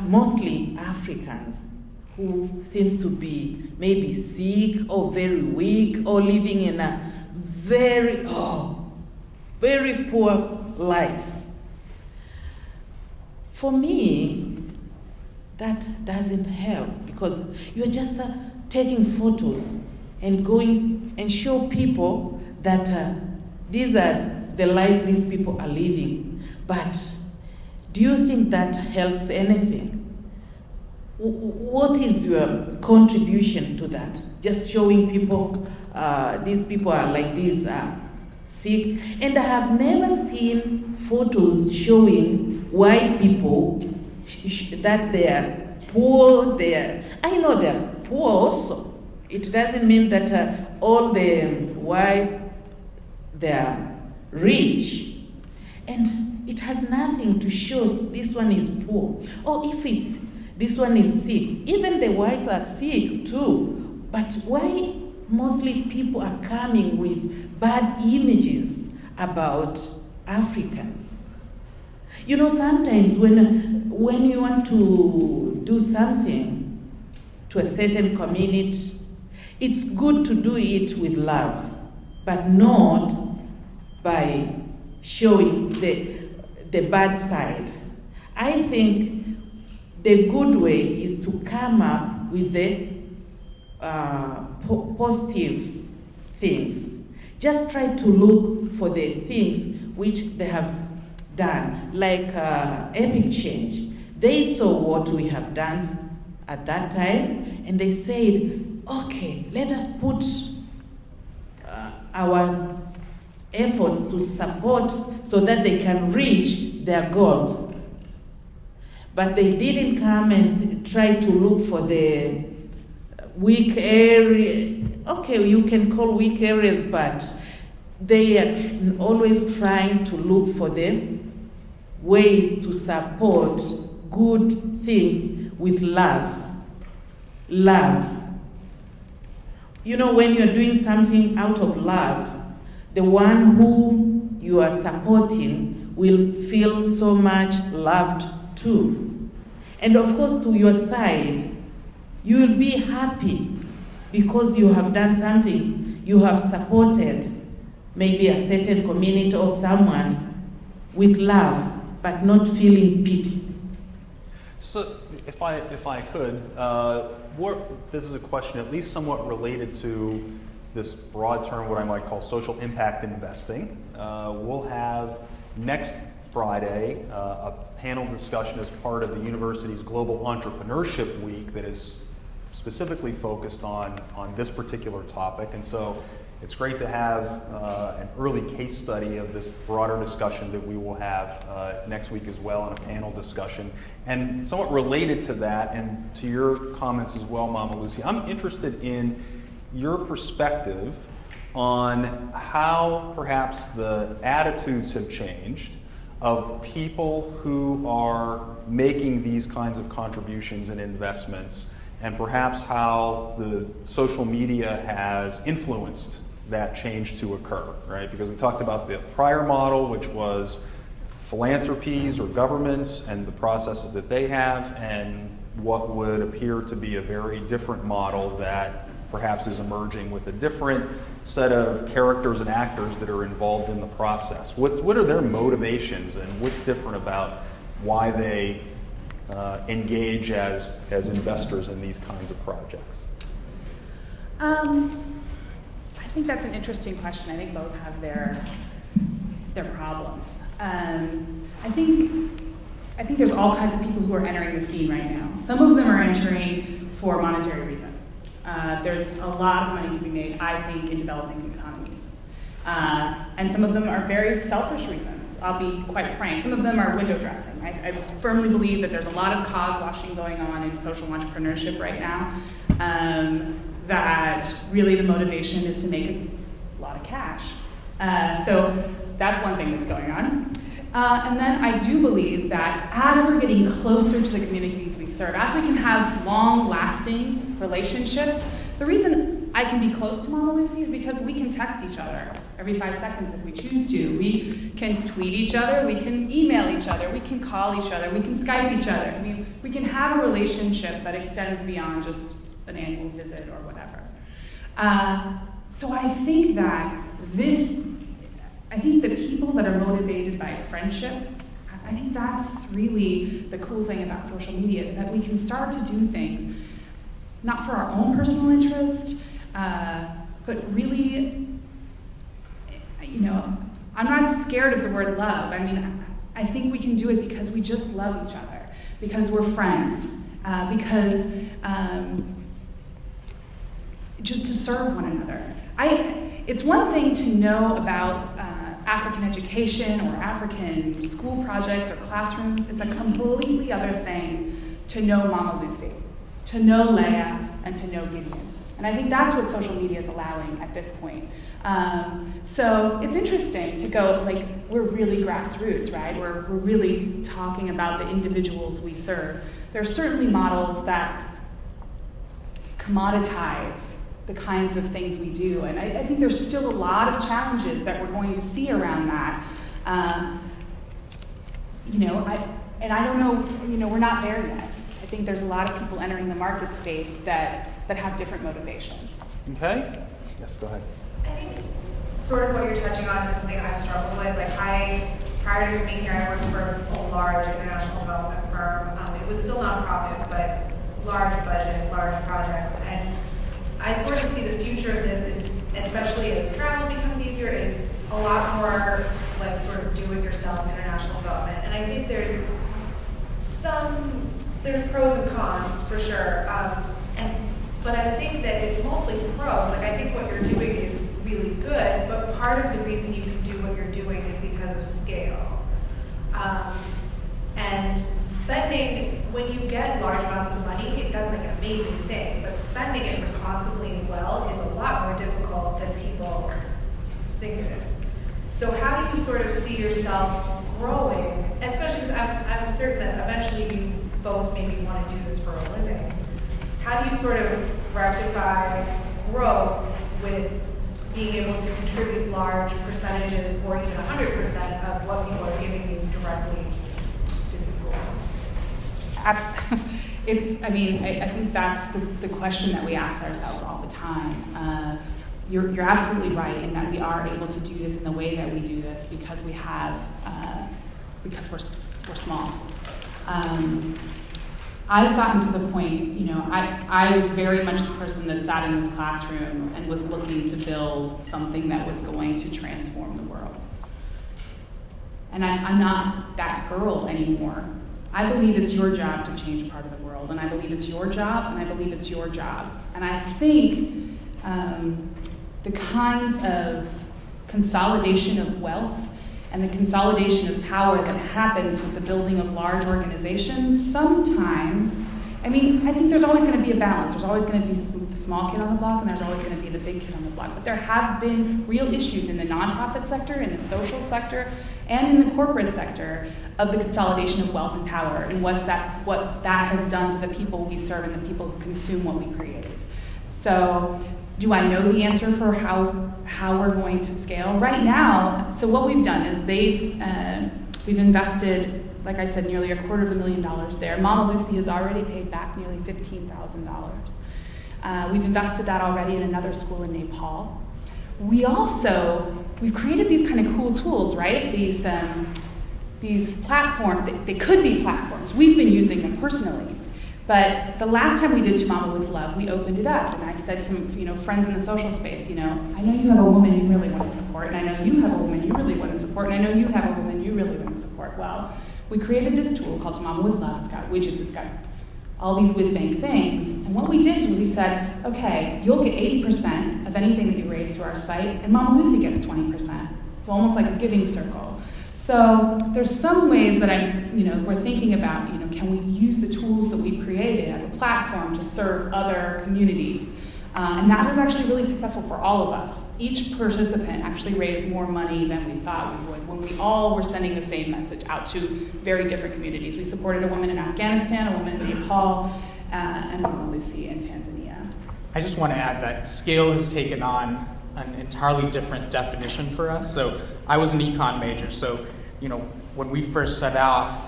mostly Africans who seems to be maybe sick or very weak or living in a very poor life. For me, that doesn't help because you're just taking photos and going and show people that these are the life these people are living. But do you think that helps anything? what is your contribution to that? Just showing people, these people are like this, sick. And I have never seen photos showing white people that they are poor. I know they are poor also. It doesn't mean that all the white, they are rich. And it has nothing to show this one is poor. Or if this one is sick. Even the whites are sick too. But why mostly people are coming with bad images about Africans? You know, sometimes when you want to do something to a certain community, it's good to do it with love, but not by showing the bad side. I think the good way is to come up with the positive things. Just try to look for the things which they have done, like Epic Change. They saw what we have done at that time, and they said, okay, let us put our efforts to support so that they can reach their goals. But they didn't come and try to look for the weak area. Okay, you can call weak areas, but they are always trying to look for the ways to support good things with love. Love. You know, when you're doing something out of love, the one who you are supporting will feel so much loved too. And of course, to your side, you will be happy because you have done something. You have supported maybe a certain community or someone with love, but not feeling pity. So, if I could, this is a question at least somewhat related to this broad term, what I might call social impact investing. We'll have next Friday a panel discussion as part of the university's Global Entrepreneurship Week that is specifically focused on this particular topic. And so it's great to have an early case study of this broader discussion that we will have next week as well in a panel discussion. And somewhat related to that and to your comments as well, Mama Lucy, I'm interested in your perspective on how perhaps the attitudes have changed of people who are making these kinds of contributions and investments, and perhaps how the social media has influenced that change to occur, right? Because we talked about the prior model, which was philanthropies or governments and the processes that they have, and what would appear to be a very different model that perhaps is emerging with a different set of characters and actors that are involved in the process. What are their motivations, and what's different about why they engage as investors in these kinds of projects? I think that's an interesting question. I think both have their problems. I think there's all kinds of people who are entering the scene right now. Some of them are entering for monetary reasons. There's a lot of money to be made, I think, in developing economies. And some of them are very selfish reasons. I'll be quite frank. Some of them are window dressing. I firmly believe that there's a lot of cause washing going on in social entrepreneurship right now. That really the motivation is to make a lot of cash. So that's one thing that's going on. And then I do believe that as we're getting closer to the communities we serve, as we can have long-lasting relationships, the reason I can be close to Mama Lucy is because we can text each other every 5 seconds if we choose to. We can tweet each other, we can email each other, we can call each other, we can Skype each other. I mean, we can have a relationship that extends beyond just an annual visit or whatever. So I think the people that are motivated by friendship, I think that's really the cool thing about social media, is that we can start to do things, not for our own personal interest, but really, I'm not scared of the word love. I mean, I think we can do it because we just love each other, because we're friends, because just to serve one another. It's one thing to know about African education or African school projects or classrooms. It's a completely other thing to know Mama Lucy, to know Leah, and to know Gideon. And I think that's what social media is allowing at this point. So it's interesting to go, like, we're really grassroots, right? We're really talking about the individuals we serve. There are certainly models that commoditize the kinds of things we do. And I think there's still a lot of challenges that we're going to see around that. I don't know, we're not there yet. I think there's a lot of people entering the market space that have different motivations. Okay? Yes, go ahead. I think sort of what you're touching on is something I've struggled with. Like prior to being here, I worked for a large international development firm. It was still nonprofit, but large budget, large projects. And I sort of see the future of this is, especially as travel becomes easier, is a lot more like sort of do-it-yourself international development. And I think there's pros and cons for sure. But I think that it's mostly pros. Like, I think what you're doing is really good, but part of the reason you can do what you're doing is because of scale. And spending, when you get large amounts of money, that's like an amazing thing, but spending it responsibly and well is a lot more difficult than people think it is. So how do you sort of see yourself growing, especially because I'm certain that eventually you both maybe want to do this for a living. How do you sort of rectify growth with being able to contribute large percentages or even 100% of what people are giving you directly to the school? I think that's the question that we ask ourselves all the time. You're absolutely right in that we are able to do this in the way that we do this because we have, because we're small. I've gotten to the point, I was very much the person that sat in this classroom and was looking to build something that was going to transform the world. And I'm not that girl anymore. I believe it's your job to change part of the world, and I believe it's your job, and I believe it's your job. And I think the kinds of consolidation of wealth and the consolidation of power that happens with the building of large organizations, sometimes, I think there's always going to be a balance. There's always going to be the small kid on the block, and there's always going to be the big kid on the block. But there have been real issues in the nonprofit sector, in the social sector, and in the corporate sector of the consolidation of wealth and power, and what that has done to the people we serve and the people who consume what we created. So, do I know the answer for how we're going to scale? Right now, so what we've done is we've invested, like I said, nearly $250,000 there. Mama Lucy has already paid back nearly $15,000. We've invested that already in another school in Nepal. We've created these kind of cool tools, right? These platforms, they could be platforms. We've been using them personally. But the last time we did To Mama with Love, we opened it up, and I said to friends in the social space, I know you have a woman you really want to support, and I know you have a woman you really want to support, and I know you have a woman you really want to support. Well, we created this tool called To Mama with Love. It's got widgets, it's got all these whiz-bang things, and what we did was we said, okay, you'll get 80% of anything that you raise through our site, and Mama Lucy gets 20%. So almost like a giving circle. So there's some ways that we're thinking about, can we use the tools that we've created as a platform to serve other communities? And that was actually really successful for all of us. Each participant actually raised more money than we thought we would when we all were sending the same message out to very different communities. We supported a woman in Afghanistan, a woman in Nepal, and Mama Lucy in Tanzania. I just want to add that scale has taken on an entirely different definition for us. So I was an econ major, so when we first set out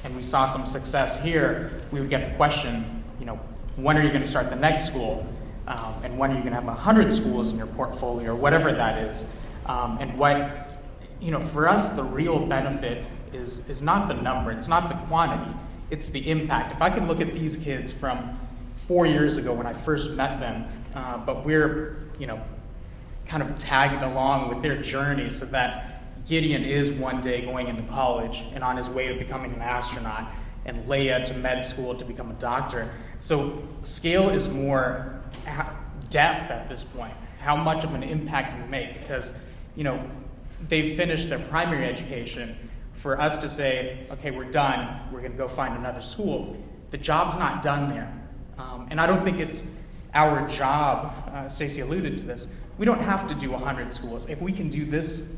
and we saw some success here, we would get the question, when are you going to start the next school? And when are you going to have 100 schools in your portfolio, or whatever that is? And for us, the real benefit is not the number, it's not the quantity, it's the impact. If I can look at these kids from 4 years ago when I first met them, but we're, kind of tagged along with their journey so that Gideon is one day going into college and on his way to becoming an astronaut, and Leia to med school to become a doctor. So scale is more depth at this point. How much of an impact we make, because they've finished their primary education. For us to say, okay, we're done, we're going to go find another school, the job's not done there. And I don't think it's our job, Stacy alluded to this, we don't have to do 100 schools. If we can do this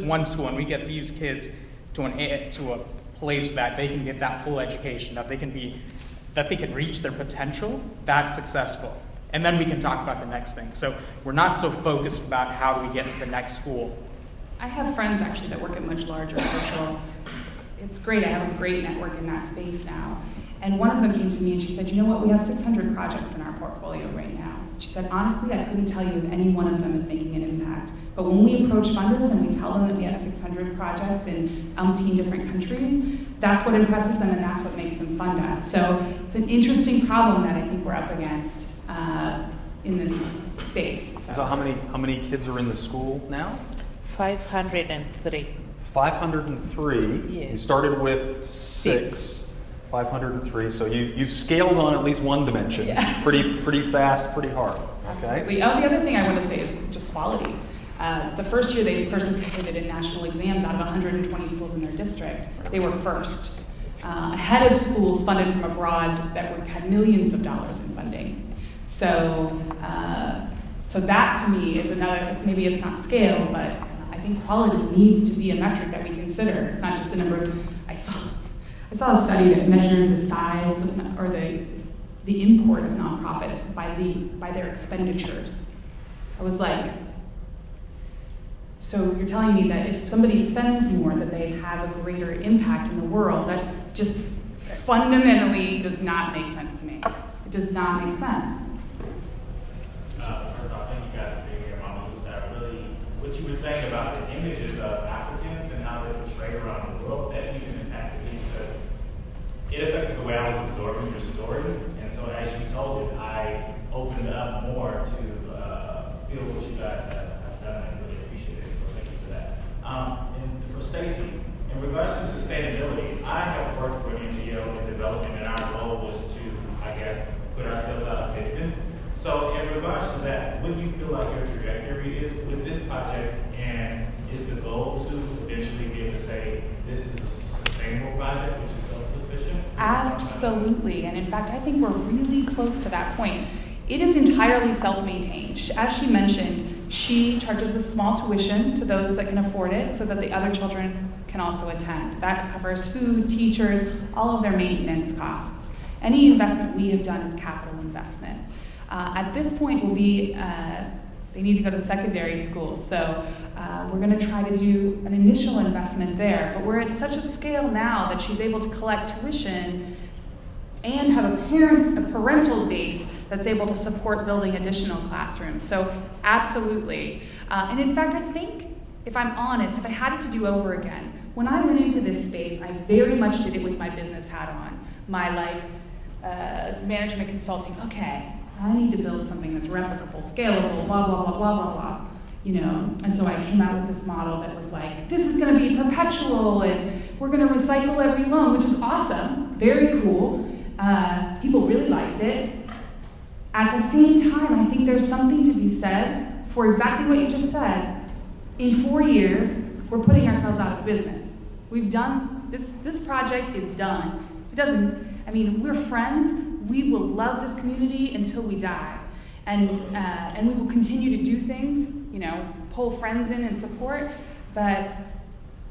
one school and we get these kids to a place that they can get that full education, that they can reach their potential, that's successful. And then we can talk about the next thing. So we're not so focused about how do we get to the next school. I have friends actually that work at much larger social. It's great. I have a great network in that space now. And one of them came to me and she said, you know what, we have 600 projects in our portfolio right now. She said, honestly, I couldn't tell you if any one of them is making an impact. But when we approach funders and we tell them that we have 600 projects in umpteen different countries, that's what impresses them and that's what makes them fund us. So it's an interesting problem that I think we're up against in this space. So how many kids are in the school now? 503. 503. Yes. You started with six. 503. So you've scaled on at least one dimension. Yeah. Pretty fast, pretty hard. Okay. Absolutely. Oh, the other thing I want to say is just quality. The first year they participated in national exams out of 120 schools in their district. They were first. Ahead of schools funded from abroad that had millions of dollars in funding. So that to me is another, maybe it's not scale, but I think quality needs to be a metric that we consider. It's not just the number. I saw a study that measured the size of, or the import of nonprofits by their expenditures. I was like, so you're telling me that if somebody spends more, that they have a greater impact in the world? That just fundamentally does not make sense to me. It does not make sense. First of all, thank you guys for being here. Mama Lucia, really, what you were saying about the images of Africans and how they're portrayed around the world, that even impacted me because it affected the way I was absorbing your story. And so as you told it, I opened up more to feel what you guys have done. I really appreciate it, so thank you for that. And for Stacy, in regards to sustainability, I have worked for an NGO in development, and our goal was to, I guess, put ourselves out of business. So in regards to that, what do you feel like your trajectory is with this project, and is the goal to eventually be able to say this is a sustainable project, which is self-sufficient? Absolutely, and in fact, I think we're really close to that point. It is entirely self-maintained. As she mentioned, she charges a small tuition to those that can afford it so that the other children can also attend. That covers food, teachers, all of their maintenance costs. Any investment we have done is capital investment. At this point, they need to go to secondary school, so we're going to try to do an initial investment there. But we're at such a scale now that she's able to collect tuition and have a parental base that's able to support building additional classrooms. So absolutely. And in fact, I think, if I'm honest, if I had it to do over again, when I went into this space, I very much did it with my business hat on, my management consulting. Okay, I need to build something that's replicable, scalable, blah, blah, blah, blah, blah, blah. And so I came out with this model that was like, this is going to be perpetual, and we're going to recycle every loan, which is awesome, very cool. People really liked it. At the same time, I think there's something to be said for exactly what you just said. In 4 years, we're putting ourselves out of business. We've done, this project is done. We're friends. We will love this community until we die. And we will continue to do things, pull friends in and support. But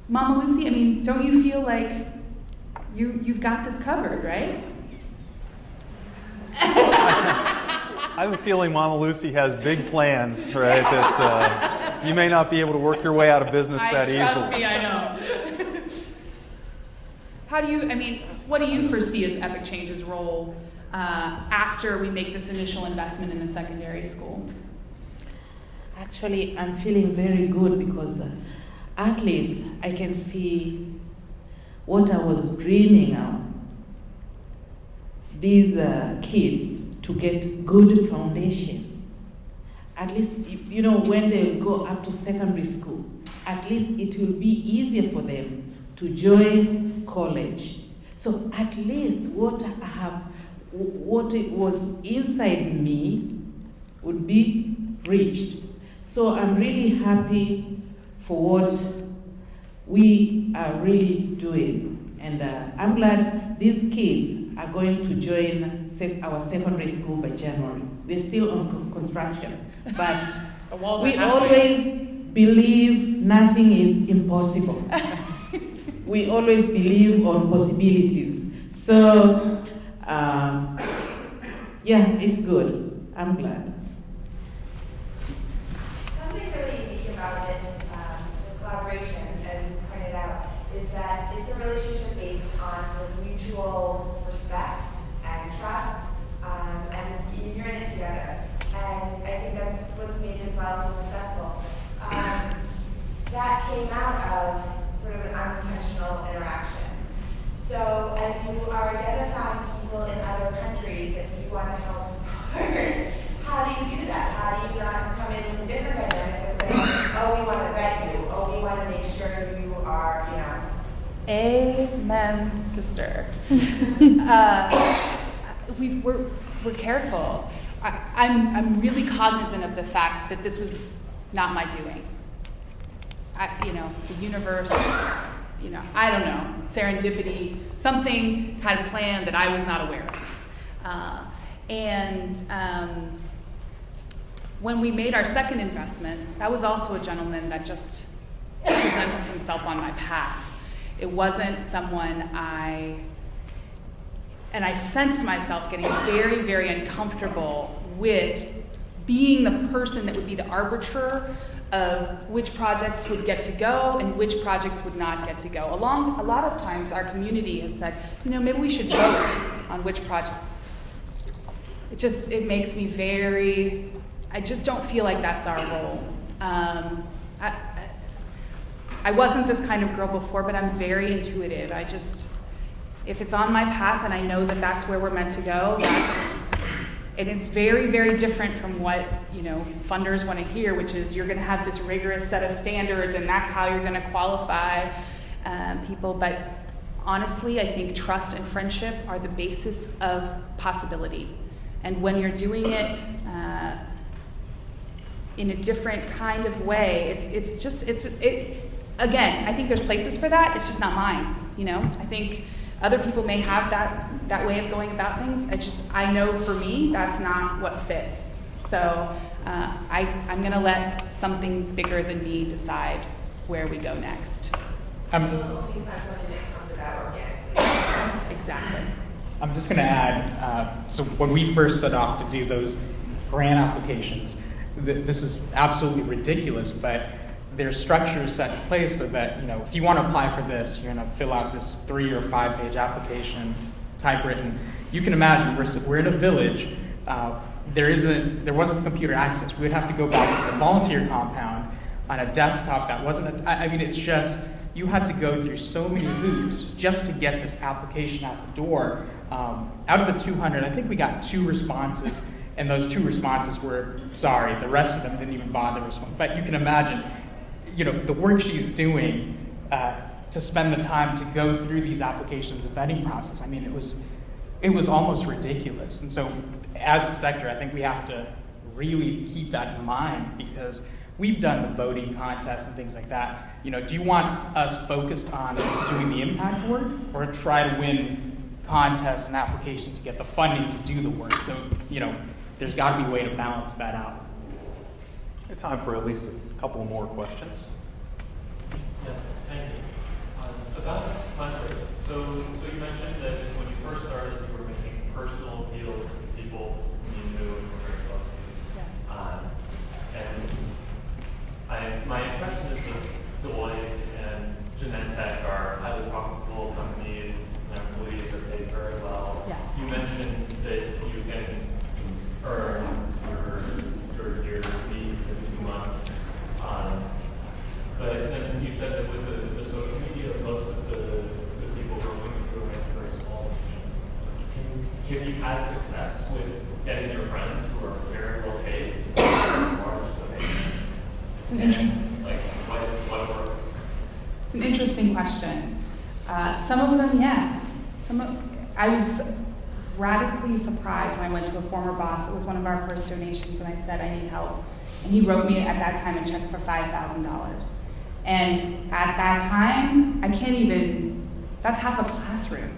Mama Lucy, don't you feel like you've got this covered, right? I have a feeling Mama Lucy has big plans, right? That you may not be able to work your way out of business that easily. Trust me, I know. What do you foresee as Epic Change's role after we make this initial investment in the secondary school? Actually, I'm feeling very good because at least I can see what I was dreaming of. These kids to get good foundation. At least, when they go up to secondary school, at least it will be easier for them to join college, So at least what it was inside me would be reached. So I'm really happy for what we are really doing. And I'm glad these kids are going to join our secondary school by January. They're still on construction. But we always believe nothing is impossible. We always believe on possibilities. So, yeah, it's good. I'm glad. Something really unique about this collaboration, as you pointed out, is that it's a relationship based on sort of mutual respect and trust, and you're in it together. And I think that's what's made this model so successful. That came out of sort of an unintentional interaction. So as you are identifying people in other countries that you want to help support, how do you do that? How do you not come in with a different dynamic of saying, oh, we want to vet you, oh, we want to make sure you are, you know. Amen, sister. We're careful. I'm really cognizant of the fact that this was not my doing. The universe, I don't know, serendipity, something had a plan that I was not aware of. When we made our second investment, that was also a gentleman that just presented himself on my path. It wasn't someone I sensed myself getting very, very uncomfortable with being the person that would be the arbiter of which projects would get to go and which projects would not get to go. A lot of times our community has said, maybe we should vote on which project. It makes me I just don't feel like that's our role. I wasn't this kind of girl before, but I'm very intuitive. If it's on my path and I know that that's where we're meant to go, and it's very, very different from what, funders want to hear, which is you're going to have this rigorous set of standards and that's how you're going to qualify people. But honestly, I think trust and friendship are the basis of possibility. And when you're doing it in a different kind of way, again, I think there's places for that. It's just not mine. I think other people may have that way of going about things. I know for me, that's not what fits. So I'm going to let something bigger than me decide where we go next. Exactly. I'm just going to add, so when we first set off to do those grant applications, this is absolutely ridiculous, but there's structures set in place so that, if you want to apply for this, you're going to fill out this 3 or 5 page application, typewritten. You can imagine we're in a village. There wasn't computer access. We would have to go back to the volunteer compound on a desktop that wasn't. It's just you had to go through so many hoops just to get this application out the door. Out of the 200, I think we got 2 responses, and those 2 responses were sorry. The rest of them didn't even bother to respond. But you can imagine, the work she's doing to spend the time to go through these applications, the vetting process. It was almost ridiculous. And so, as a sector, I think we have to really keep that in mind because we've done the voting contests and things like that. Do you want us focused on doing the impact work or try to win contests and applications to get the funding to do the work? So, there's got to be a way to balance that out. It's time for at least a couple more questions. Yes, thank you. About fundraising. So you mentioned that when you first started, you were making personal appeals to people you knew and were very close to. Yes. And my impression is that Deloitte and Genentech are highly profitable companies, and employees are paid very well. Yes. You mentioned that you can earn your year's fees in 2 months. But then you said that with the social media, most of the people who are going through are making very small donations. Have you had success with getting your friends who are very well paid to make large donations? It's an interesting. What works? It's an interesting question. Some of them, yes. I was radically surprised when I went to a former boss. It was one of our first donations, and I said, I need help. And he wrote me at that time a check for $5,000. And at that time, that's half a classroom.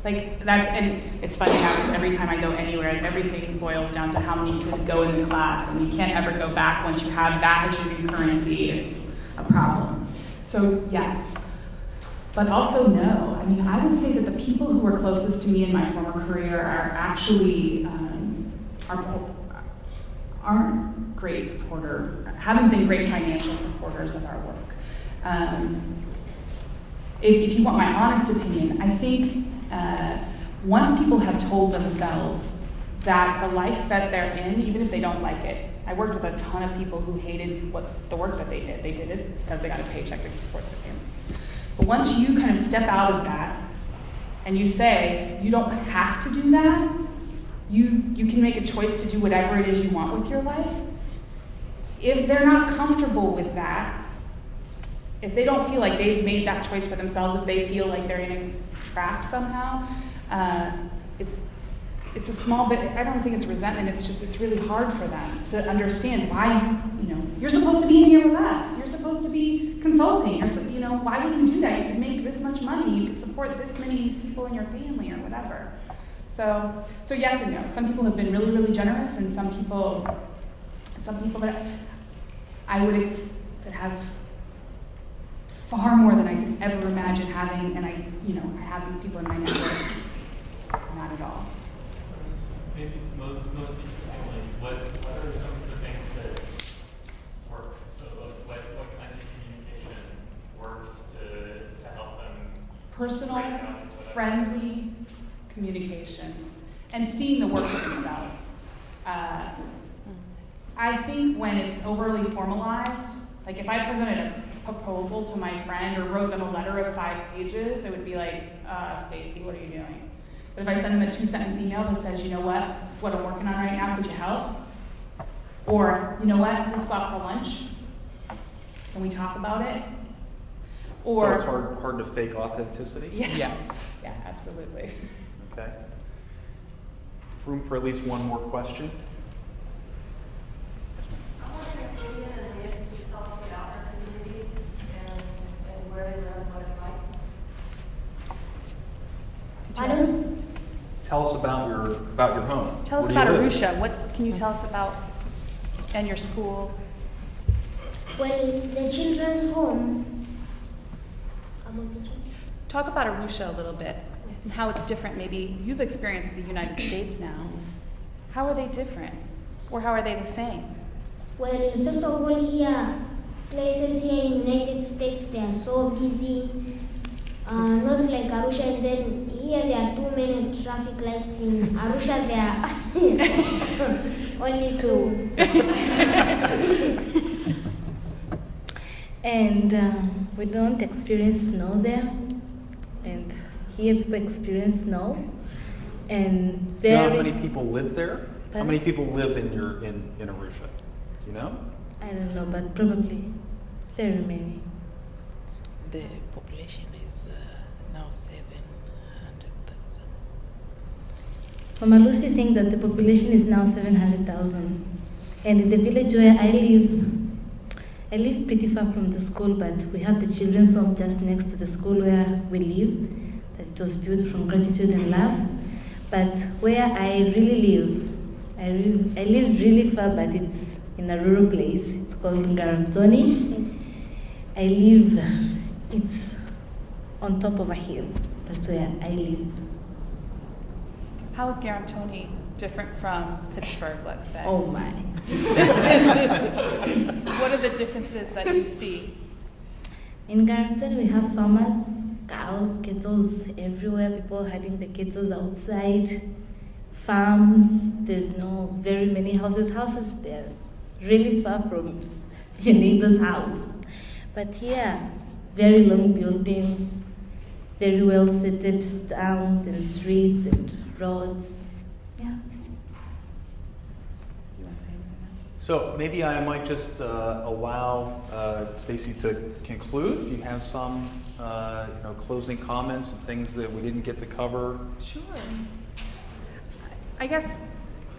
And it's funny how every time I go anywhere, everything boils down to how many kids go in the class, and you can't ever go back once you have that as your concurrent fee. It's a problem. So yes, but also no. I mean, I would say that the people who were closest to me in my former career are actually aren't great haven't been great financial supporters of our work. If you want my honest opinion, I think once people have told themselves that the life that they're in, even if they don't like it, I worked with a ton of people who hated the work that they did. They did it because they got a paycheck to support their family. But once you kind of step out of that and you say, you don't have to do that, you can make a choice to do whatever it is you want with your life. If they're not comfortable with that, if they don't feel like they've made that choice for themselves, if they feel like they're in a trap somehow, it's a small bit, I don't think it's resentment, it's really hard for them to understand why, you're supposed to be in here with us, you're supposed to be consulting, why would you do that? You could make this much money, you could support this many people in your family or whatever. So yes and no. Some people have been really, really generous, and some people that I would that have far more than I could ever imagine having, and I have these people in my network. Not at all. Maybe most interestingly, what are some of the things that work? So what kinds of communication works to help them? Personal, friendly communications, and seeing the work for themselves. I think when it's overly formalized, like if I presented a proposal to my friend or wrote them a letter of 5 pages, it would be like, Stacy, what are you doing? But if I send them a 2-sentence email that says, you know what, this is what I'm working on right now, could you help? Or, you know what, let's go out for lunch. Can we talk about it? Or, so it's hard to fake authenticity? Yeah, absolutely. Okay. Room for at least one more question. I want your opinion and if you could tell us about our community and where they live and what it's like. Pardon? Tell us about your home. Tell us Where about do you live? Arusha. What can you tell us about and your school? Well, the children's home. Talk about Arusha a little bit and how it's different. Maybe you've experienced the United States now. How are they different? Or how are they the same? Well, first of all, here, places here in United States, they are so busy. Not like Arusha, and then here there are too many traffic lights. In Arusha, there are only 2. And we don't experience snow there. And here people experience snow. And Do you know how many people live there? How many people live in Arusha? Do you know? I don't know, but probably very many. The population is now 700,000. Mama Lucy is saying that the population is now 700,000. And in the village where I live pretty far from the school, but we have the children's home just next to the school where we live. That it was built from gratitude and love. But where I really live, I live really far, but it's in a rural place. It's called Ngaramtoni. It's on top of a hill. That's where I live. How is Ngaramtoni different from Pittsburgh, let's say? Oh my. What are the differences that you see? In Ngaramtoni we have farmers, cows, kettles everywhere, people herding the kettles outside, farms, there's no very many houses. Houses, they're really far from your neighbor's house. But here, very long buildings, very well setted towns and streets and roads. Yeah. Do you want to say anything? So maybe I might just allow Stacy to conclude. If you have some closing comments and things that we didn't get to cover. Sure. I guess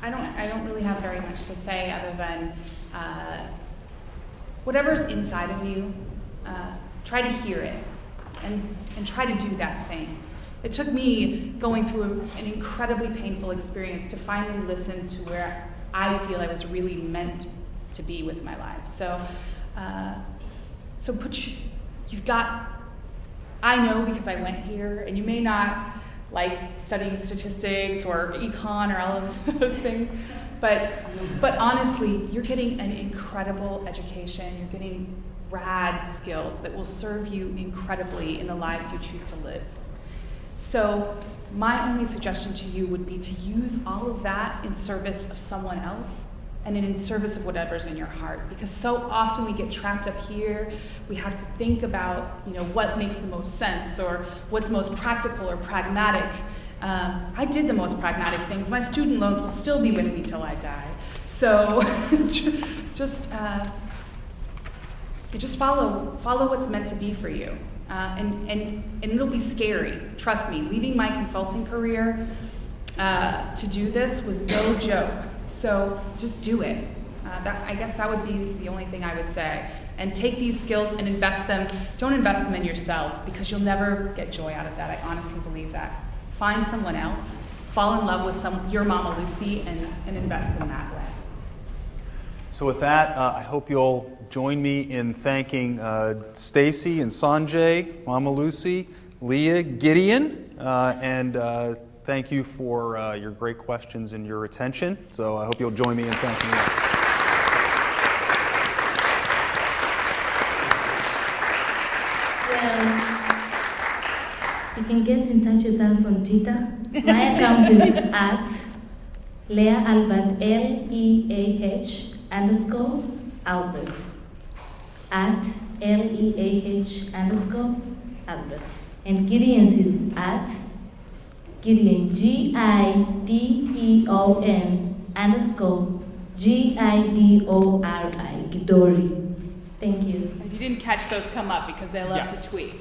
I don't really have very much to say other than whatever's inside of you, try to hear it and try to do that thing. It took me going through an incredibly painful experience to finally listen to where I feel I was really meant to be with my life. I know because I went here, and you may not like studying statistics or econ or all of those things, but honestly, you're getting an incredible education. You're getting rad skills that will serve you incredibly in the lives you choose to live. So my only suggestion to you would be to use all of that in service of someone else and in service of whatever's in your heart. Because so often we get trapped up here, we have to think about what makes the most sense or what's most practical or pragmatic. I did the most pragmatic things. My student loans will still be with me till I die. So just follow what's meant to be for you. And it'll be scary, trust me. Leaving my consulting career to do this was no joke. So just do it. I guess that would be the only thing I would say. And take these skills and invest them. Don't invest them in yourselves because you'll never get joy out of that. I honestly believe that. Find someone else, fall in love with your Mama Lucy, and invest in that way. So with that, I hope you'll join me in thanking Stacy and Sanjay, Mama Lucy, Leah, Gideon, and thank you for your great questions and your attention. So I hope you'll join me in thanking them. Well, you can get in touch with us on Twitter. My account is at Leah Albert, LEAH_Albert. At LEAH_Albert. And Gideon's is at Gideon, GIDEON_GIDORI, Gidori. Thank you. If you didn't catch those, come up because they love to tweet.